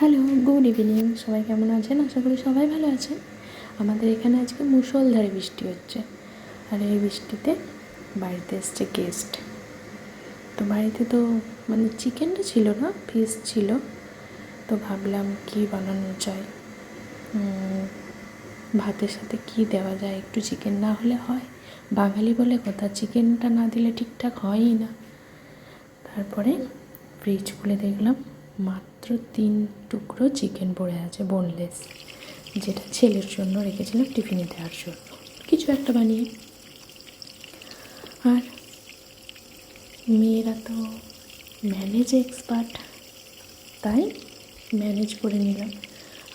Hello, good evening. সবাই কেমন আছেন? আশা করি সবাই ভালো আছেন। আমাদের এখানে আজকে মুষলধারে বৃষ্টি হচ্ছে, আর এই বৃষ্টিতে বাড়িতে এসছে গেস্ট। তো বাড়িতে তো চিকেনটা ছিল না, ফিশ ছিল। তো ভাবলাম কি বানানো যায়, ভাতের সাথে কি দেওয়া যায়। একটু চিকেন না হলে হয়? বাঙালি বলে কথা, চিকেনটা না দিলে ঠিকঠাক হয়ই না। তারপরে ফ্রিজ খুলে দেখলাম মাত্র 3 টুকরো চিকেন পড়ে আছে, বোনলেস, যেটা ছেলের জন্য রেখেছিলাম টিফিনে দেওয়ার জন্য কিছু একটা বানিয়ে। আর মেয়েরা তো ম্যানেজ এক্সপার্ট, তাই ম্যানেজ করে নিলাম।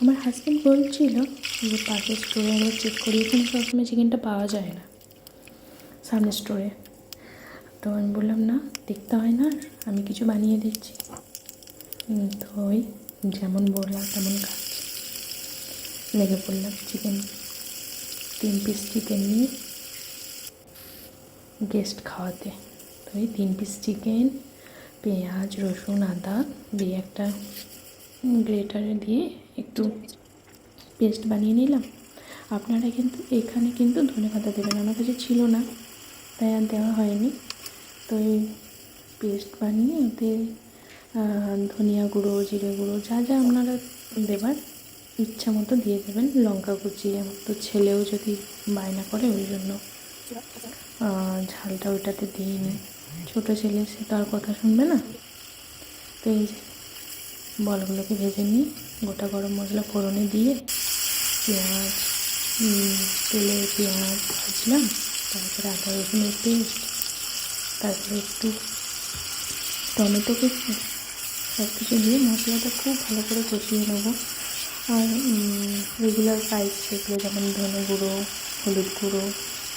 আমার হাজব্যান্ড বলছিল যে পাশের স্টোরে আবার চেক করি, এখানে সবসময় চিকেনটা পাওয়া যায় না সামনের স্টোরে। তো আমি বললাম না, দেখতে হয় না, আমি কিছু বানিয়ে দিচ্ছি। তো ওই যেমন বললাম তেমন কাজ, লেগে পড়লাম চিকেন 3 পিস চিকেন নিয়ে গেস্ট খাওয়াতে। তো এই 3 পিস চিকেন, পেঁয়াজ, রসুন, আদা দিয়ে একটা গ্রেটারে দিয়ে একটু পেস্ট বানিয়ে নিলাম। আপনারা কিন্তু এখানে কিন্তু ধনেপাতা দেবেন, আমার কাছে ছিল না তাই আর দেওয়া হয়নি। তো এই পেস্ট বানিয়ে ওতে ধনিয়া গুঁড়ো, জিরে গুঁড়ো, যা যা আপনারা দেবার ইচ্ছা মতো দিয়ে দেবেন। লঙ্কা কুচি, আমার তো ছেলেও যদি বায়না করে ওই জন্য ঝালটা ওইটাতে দিইনি, ছোটো ছেলে, সে তো আর কথা শুনবে না। তো এই যে বলগুলোকে ভেজে নিয়ে গোটা গরম মশলা ফোড়নে দিয়ে পেঁয়াজ, তেলে পেঁয়াজ ভাজলাম, তারপরে আদা রসুনের পেস্ট, তারপরে একটু টমেটো কেটে সব কিছু দিয়ে মশলাটা খুব ভালো করে কষিয়ে নেবো। আর রেগুলার স্পাইস যেগুলো, যেমন ধনে গুঁড়ো, হলুদ গুঁড়ো,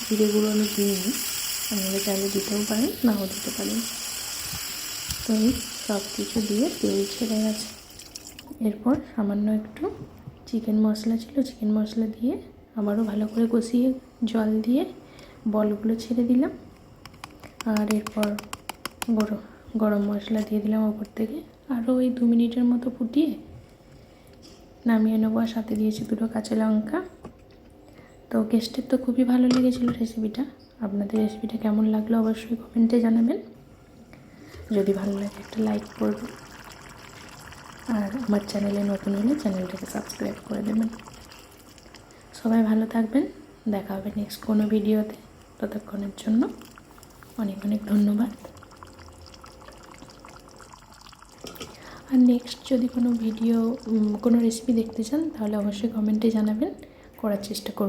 জিরে গুঁড়ো আমি দিইনি, আপনারা চাইলে দিতেও পারেন, নাও দিতে পারেন। তো এই সব কিছু দিয়ে তেল ছেড়ে গেছে। এরপর সামান্য একটু চিকেন মশলা ছিল, চিকেন মশলা দিয়ে আবারও ভালো করে কষিয়ে জল দিয়ে বলগুলো ছেড়ে দিলাম। আর এরপর গরম মশলা দিয়ে দিলাম ওপর থেকে। আরও ওই 2 মিনিটের মতো ফুটিয়ে নামিয়ে নেবো। আর সাথে দিয়েছি 2টো কাঁচা লঙ্কা। তো গেস্টের তো খুবই ভালো লেগেছিলো রেসিপিটা। আপনাদের রেসিপিটা কেমন লাগলো অবশ্যই কমেন্টে জানাবেন। যদি ভালো লাগে একটা লাইক করবেন, আর আমার চ্যানেলে নতুন হলে চ্যানেলটাকে সাবস্ক্রাইব করে দেবেন। সবাই ভালো থাকবেন, দেখা হবে নেক্সট কোনো ভিডিওতে। ততক্ষণের জন্য অনেক অনেক ধন্যবাদ। আর নেক্সট যদি কোনো ভিডিও, কোনো রেসিপি দেখতে চান তাহলে অবশ্যই কমেন্টে জানাবেন, করার চেষ্টা করব।